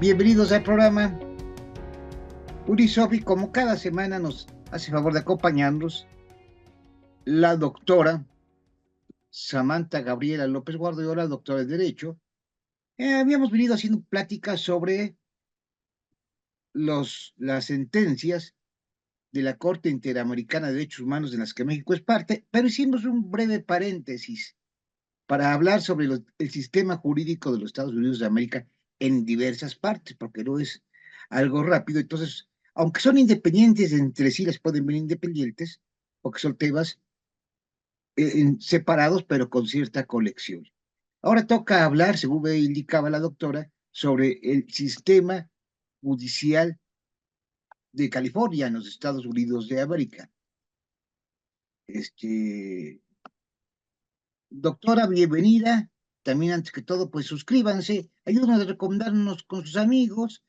Bienvenidos al programa. Urisofi, como cada semana nos hace favor de acompañarnos la doctora Samantha Gabriela López Guardiola, doctora de Derecho. Habíamos venido haciendo pláticas sobre las sentencias de la Corte Interamericana de Derechos Humanos de las que México es parte, pero hicimos un breve paréntesis para hablar sobre el sistema jurídico de los Estados Unidos de América en diversas partes, porque no es algo rápido. Entonces, aunque son independientes entre sí, les pueden ver independientes, porque son temas separados, pero con cierta colección. Ahora toca hablar, según me indicaba la doctora, sobre el sistema judicial de California en los Estados Unidos de América. Doctora, bienvenida. También, antes que todo, pues suscríbanse, ayúdenos a recomendarnos con sus amigos.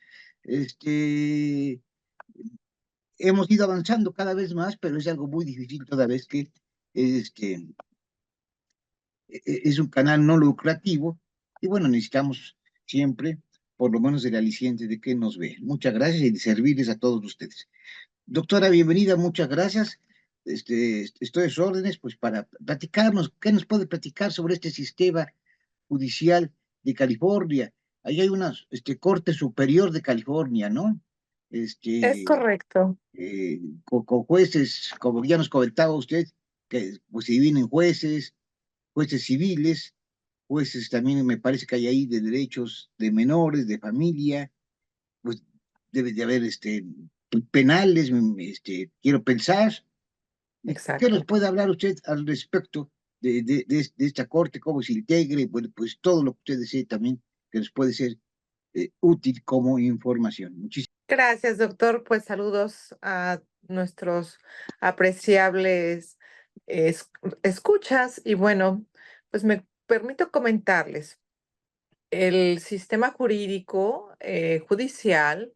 Hemos ido avanzando cada vez más, pero es algo muy difícil toda vez que este, es un canal no lucrativo. Y bueno, necesitamos siempre, por lo menos, el aliciente de que nos ve. Muchas gracias y de servirles a todos ustedes. Doctora, bienvenida, muchas gracias. Estoy a sus órdenes, pues, para platicarnos. ¿Qué nos puede platicar sobre este sistema judicial de California? Ahí hay una Corte Superior de California, ¿no? Es Este, correcto. con jueces, como ya nos comentaba usted, que pues se dividen en jueces, jueces civiles, jueces también me parece que hay ahí de derechos de menores, de familia, pues debe de haber penales, quiero pensar. ¿Y qué nos Exacto. puede hablar usted al respecto de esta corte, cómo se integre? Bueno, pues todo lo que usted desee también que nos puede ser útil como información. Muchísimas Gracias, doctor. Pues saludos a nuestros apreciables escuchas. Y bueno, pues me permito comentarles. El sistema jurídico judicial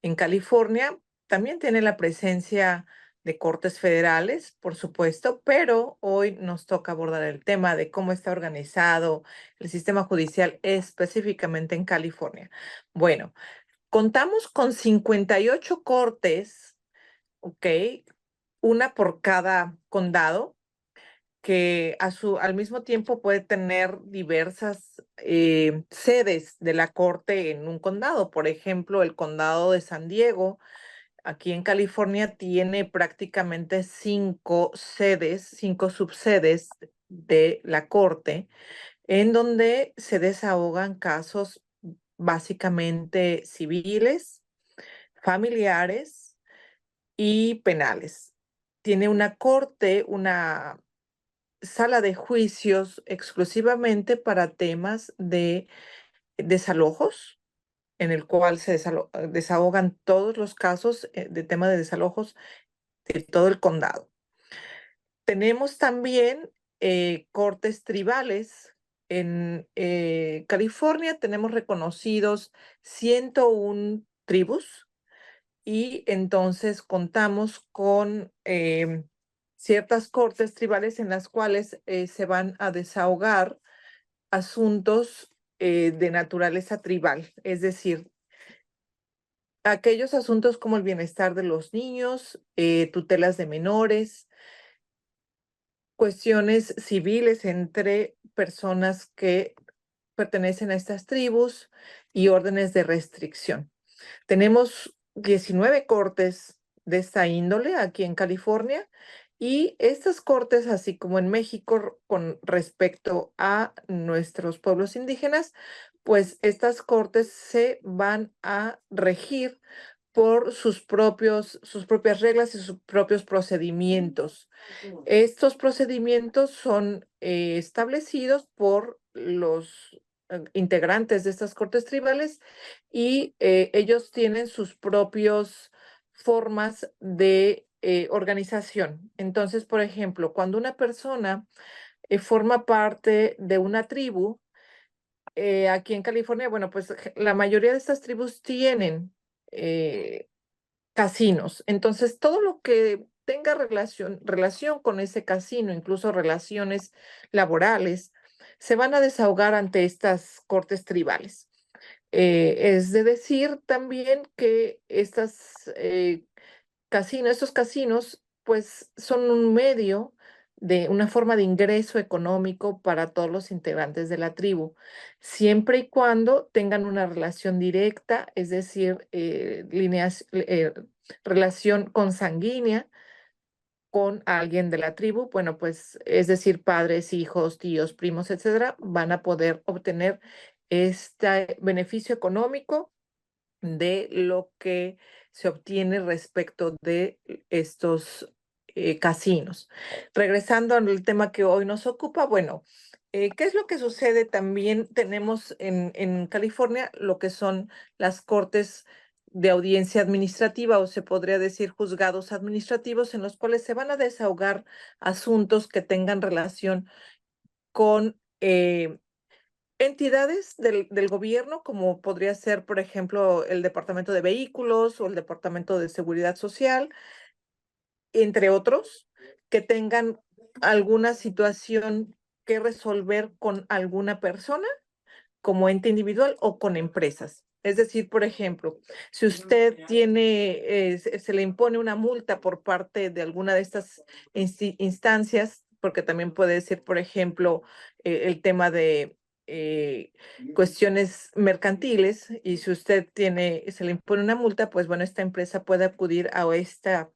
en California también tiene la presencia de cortes federales, por supuesto, pero hoy nos toca abordar el tema de cómo está organizado el sistema judicial específicamente en California. Bueno, contamos con 58 cortes, ¿ok? Una por cada condado, que al mismo tiempo puede tener diversas sedes de la corte en un condado. Por ejemplo, el condado de San Diego, aquí en California, tiene prácticamente 5 sedes, 5 subsedes de la corte, en donde se desahogan casos básicamente civiles, familiares y penales. Tiene una corte, una sala de juicios exclusivamente para temas de desalojos, en el cual se desahogan todos los casos de tema de desalojos de todo el condado. Tenemos también cortes tribales. En California tenemos reconocidos 101 tribus y entonces contamos con ciertas cortes tribales en las cuales se van a desahogar asuntos de naturaleza tribal, es decir, aquellos asuntos como el bienestar de los niños, tutelas de menores, cuestiones civiles entre personas que pertenecen a estas tribus y órdenes de restricción. Tenemos 19 cortes de esta índole aquí en California y estas cortes, así como en México con respecto a nuestros pueblos indígenas, pues estas cortes se van a regir por sus propias reglas y sus propios procedimientos. Estos procedimientos son establecidos por los integrantes de estas cortes tribales y ellos tienen sus propias formas de organización. Entonces, por ejemplo, cuando una persona forma parte de una tribu, aquí en California, bueno, pues la mayoría de estas tribus tienen eh, casinos. Entonces, todo lo que tenga relación con ese casino, incluso relaciones laborales, se van a desahogar ante estas cortes tribales. Es de decir también que estos casinos, pues son un medio de una forma de ingreso económico para todos los integrantes de la tribu, siempre y cuando tengan una relación directa, es decir, relación consanguínea con alguien de la tribu. Bueno, pues es decir, padres, hijos, tíos, primos, etcétera, van a poder obtener este beneficio económico de lo que se obtiene respecto de estos casinos. Regresando al tema que hoy nos ocupa, bueno, ¿qué es lo que sucede? También tenemos en California lo que son las cortes de audiencia administrativa, o se podría decir juzgados administrativos, en los cuales se van a desahogar asuntos que tengan relación con entidades del gobierno, como podría ser, por ejemplo, el Departamento de Vehículos o el Departamento de Seguridad Social, entre otros, que tengan alguna situación que resolver con alguna persona como ente individual o con empresas. Es decir, por ejemplo, si usted tiene, se le impone una multa por parte de alguna de estas instancias, porque también puede ser, por ejemplo, el tema de eh, cuestiones mercantiles, y si usted se le impone una multa, pues bueno, esta empresa puede acudir a esta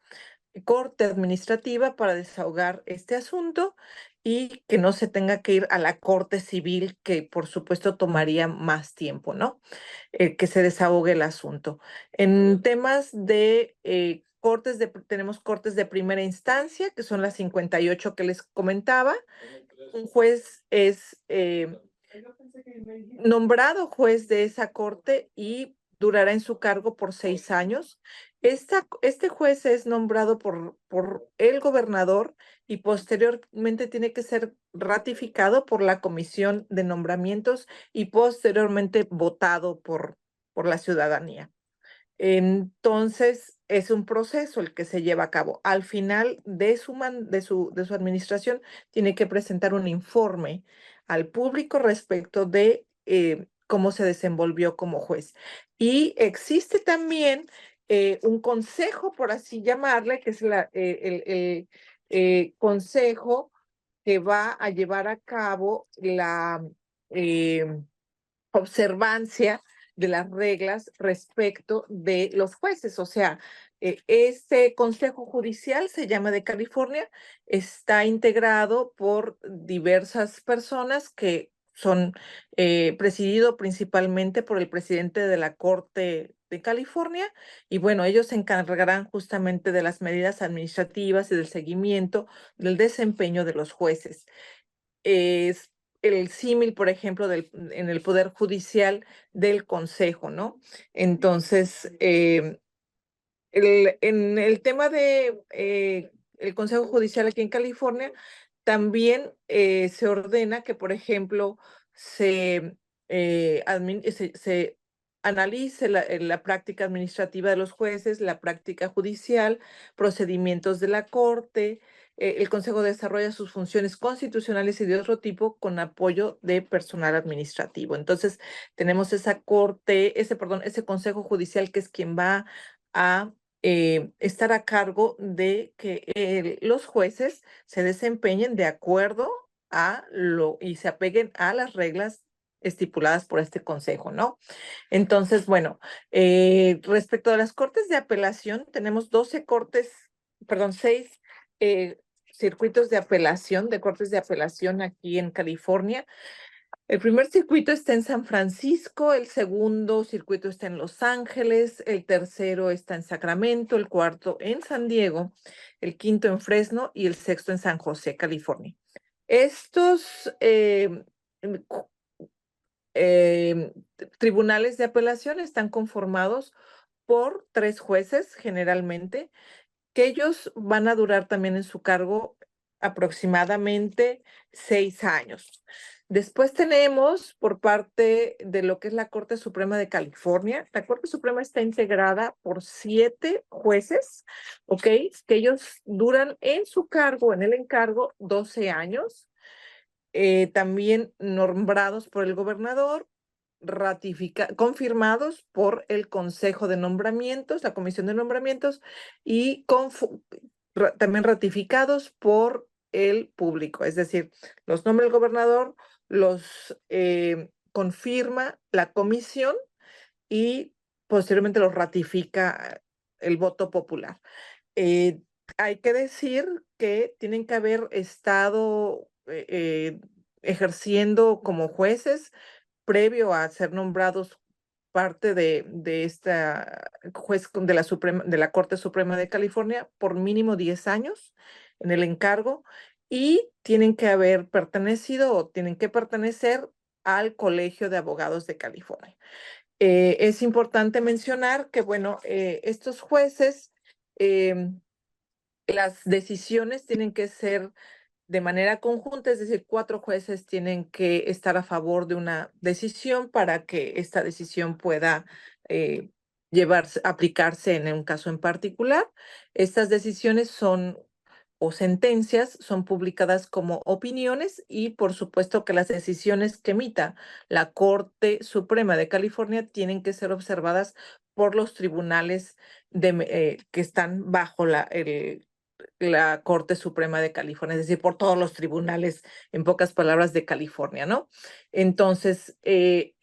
corte administrativa para desahogar este asunto y que no se tenga que ir a la corte civil, que por supuesto tomaría más tiempo, ¿no? Que se desahogue el asunto. En temas de tenemos cortes de primera instancia, que son las 58 que les comentaba. Un juez es nombrado juez de esa corte y durará en su cargo por 6 años. Este juez es nombrado por el gobernador y posteriormente tiene que ser ratificado por la Comisión de Nombramientos y posteriormente votado por la ciudadanía. Entonces, es un proceso el que se lleva a cabo. Al final de su administración, tiene que presentar un informe al público respecto de cómo se desenvolvió como juez. Y existe también un consejo, por así llamarle, que es el consejo que va a llevar a cabo la eh, observancia de las reglas respecto de los jueces. O sea, este Consejo Judicial se llama de California, está integrado por diversas personas que son presidido principalmente por el presidente de la Corte de California, y bueno, ellos se encargarán justamente de las medidas administrativas y del seguimiento del desempeño de los jueces. Es el símil, por ejemplo, en el Poder Judicial del Consejo, ¿no? Entonces, en el tema de el Consejo Judicial aquí en California, también se ordena que, por ejemplo, se analice la práctica administrativa de los jueces, la práctica judicial, procedimientos de la Corte. El Consejo desarrolla sus funciones constitucionales y de otro tipo con apoyo de personal administrativo. Entonces, tenemos ese Consejo Judicial, que es quien va a estar a cargo de que los jueces se desempeñen de acuerdo y se apeguen a las reglas estipuladas por este consejo, ¿no? Entonces, bueno, respecto a las cortes de apelación, tenemos 6 circuitos de apelación, de cortes de apelación aquí en California. El primer circuito está en San Francisco, el segundo circuito está en Los Ángeles, el tercero está en Sacramento, el cuarto en San Diego, el quinto en Fresno y el sexto en San José, California. Estos eh, tribunales de apelación están conformados por 3 jueces generalmente, que ellos van a durar también en su cargo aproximadamente 6 años. Después tenemos por parte de lo que es la Corte Suprema de California. La Corte Suprema está integrada por 7 jueces, ¿ok? Que ellos duran en su cargo, en el encargo, 12 años, también nombrados por el gobernador confirmados por el Consejo de Nombramientos, la Comisión de Nombramientos, y también ratificados por el público. Es decir, los nombra el gobernador, los confirma la comisión y posteriormente los ratifica el voto popular. Eh, Hay que decir que tienen que haber estado ejerciendo como jueces previo a ser nombrados parte de esta juez de la Corte Suprema de California por mínimo 10 años en el encargo, y tienen que haber pertenecido o tienen que pertenecer al Colegio de Abogados de California. Es importante mencionar que, bueno, estos jueces, em, las decisiones tienen que ser de manera conjunta, es decir, 4 jueces tienen que estar a favor de una decisión para que esta decisión pueda eh, aplicarse en un caso en particular. Estas decisiones o sentencias son publicadas como opiniones, y por supuesto que las decisiones que emita la Corte Suprema de California tienen que ser observadas por los tribunales que están bajo la Corte Suprema de California, es decir, por todos los tribunales, en pocas palabras, de California, ¿no? Entonces, ¿qué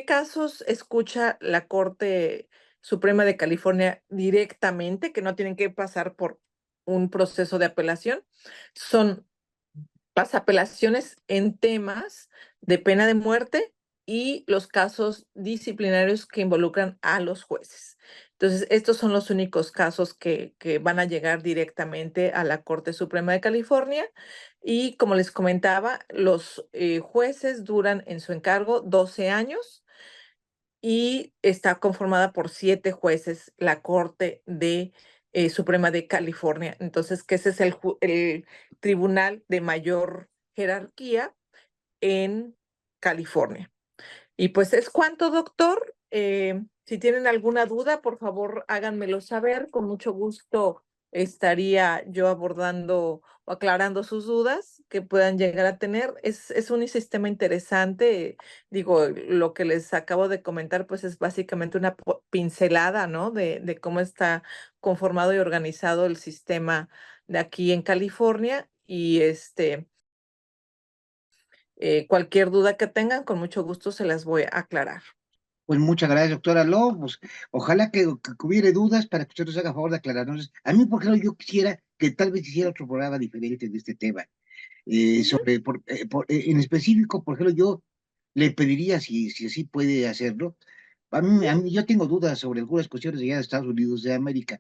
casos escucha la Corte Suprema de California directamente, que no tienen que pasar por un proceso de apelación? Son las apelaciones en temas de pena de muerte y los casos disciplinarios que involucran a los jueces. Entonces, estos son los únicos casos que van a llegar directamente a la Corte Suprema de California. Y como les comentaba, los jueces duran en su encargo 12 años y está conformada por 7 jueces, la Corte Suprema de California. Entonces, que ese es el tribunal de mayor jerarquía en California. Y pues es cuanto, doctor. Si tienen alguna duda, por favor, háganmelo saber. Con mucho gusto estaría yo abordando o aclarando sus dudas que puedan llegar a tener. Es un sistema interesante. Digo, lo que les acabo de comentar, pues es básicamente una pincelada, ¿no? De cómo está conformado y organizado el sistema de aquí en California. Y cualquier duda que tengan, con mucho gusto se las voy a aclarar. Pues muchas gracias, doctora Lobo. Pues, ojalá que hubiere dudas para que usted nos haga favor de aclararnos. A mí, por ejemplo, yo quisiera que tal vez hiciera otro programa diferente de este tema. Ujú. En específico, por ejemplo, yo le pediría, si así puede hacerlo, yo tengo dudas sobre algunas cuestiones allá de Estados Unidos de América.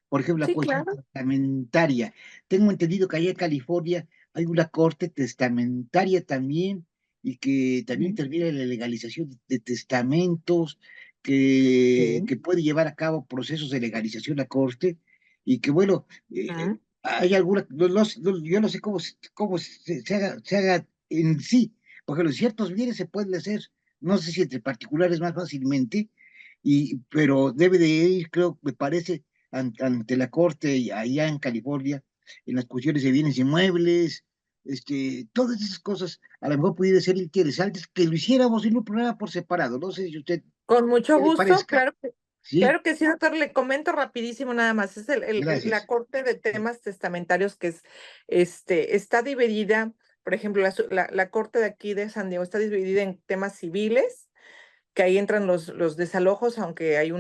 Por ejemplo, la Sí, cuestión claro. testamentaria. Tengo entendido que allá en California hay una corte testamentaria también, y que también Ujú. interviene en la legalización de testamentos, Sí. que puede llevar a cabo procesos de legalización la corte, y que bueno, Ujú. hay alguna, yo no sé cómo se haga en sí, porque los ciertos bienes se pueden hacer, no sé si entre particulares más fácilmente, pero debe de ir, creo, me parece, ante la corte allá en California, en las cuestiones de bienes inmuebles, todas esas cosas, a lo mejor pudiera ser interesantes que lo hiciéramos en un programa por separado, no sé si a usted Con mucho qué le gusto, parezca, ¿sí? claro que sí, doctor. Le comento rapidísimo nada más. Es la Gracias. Corte de Temas Testamentarios que está dividida. Por ejemplo, la Corte de aquí de San Diego está dividida en temas civiles, que ahí entran los desalojos, aunque hay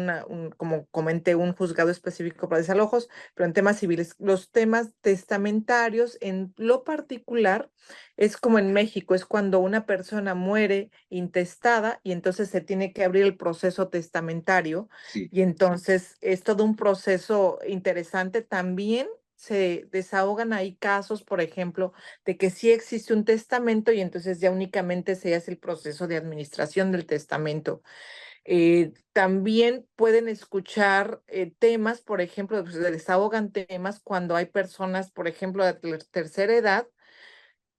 como comenté, un juzgado específico para desalojos, pero en temas civiles. Los temas testamentarios, en lo particular, es como en México, es cuando una persona muere intestada y entonces se tiene que abrir el proceso testamentario, Sí. y entonces es todo un proceso interesante. También se desahogan ahí casos, por ejemplo, de que sí existe un testamento y entonces ya únicamente se hace el proceso de administración del testamento. También pueden escuchar temas, por ejemplo, pues, se desahogan temas cuando hay personas, por ejemplo, de tercera edad,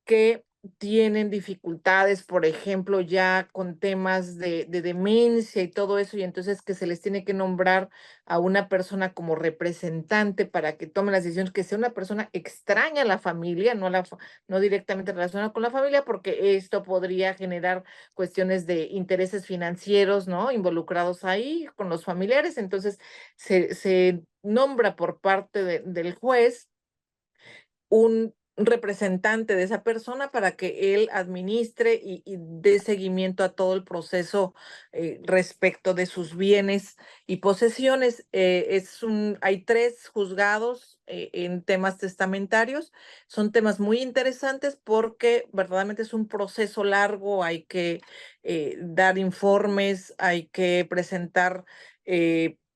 que tienen dificultades, por ejemplo, ya con temas de demencia y todo eso, y entonces que se les tiene que nombrar a una persona como representante para que tome las decisiones, que sea una persona extraña a la familia, no directamente relacionada con la familia, porque esto podría generar cuestiones de intereses financieros, ¿no? Involucrados ahí con los familiares. Entonces, se nombra por parte del juez un representante de esa persona para que él administre y dé seguimiento a todo el proceso respecto de sus bienes y posesiones. Hay 3 juzgados en temas testamentarios. Son temas muy interesantes porque verdaderamente es un proceso largo. Hay que dar informes, hay que presentar,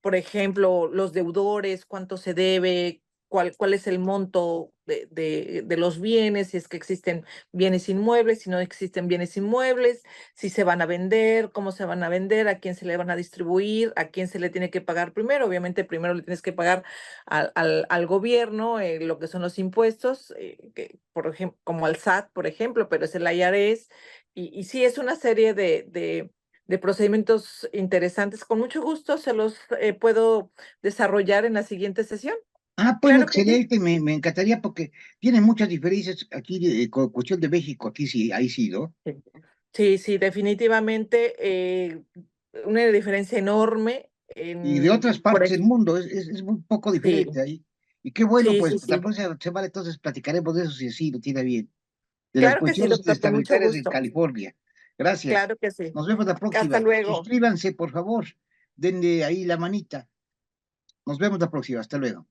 por ejemplo, los deudores, cuánto se debe, cuál es el monto de los bienes, si es que existen bienes inmuebles, si no existen bienes inmuebles, si se van a vender, cómo se van a vender, a quién se le van a distribuir, a quién se le tiene que pagar primero. Obviamente, primero le tienes que pagar al gobierno lo que son los impuestos, por ejemplo, como al SAT, por ejemplo, pero es el IRS. Y sí, es una serie de procedimientos interesantes. Con mucho gusto se los puedo desarrollar en la siguiente sesión. Ah, bueno, Claro que sí. excelente, me encantaría porque tiene muchas diferencias aquí con cuestión de México, aquí sí, ahí sí, ¿no? Sí, sí, sí, definitivamente una diferencia enorme Y de otras partes del ejemplo, mundo, es un poco sí, diferente ahí. Y qué bueno, sí, pues sí, la sí. próxima semana entonces platicaremos de eso si así lo tiene bien, de las Claro que sí, cuestiones doctor, con mucho testamentarias en gusto. California. Gracias. Claro que sí. Nos vemos la Hasta próxima. luego. Suscríbanse, por favor. Denle ahí la manita. Nos vemos la próxima. Hasta luego.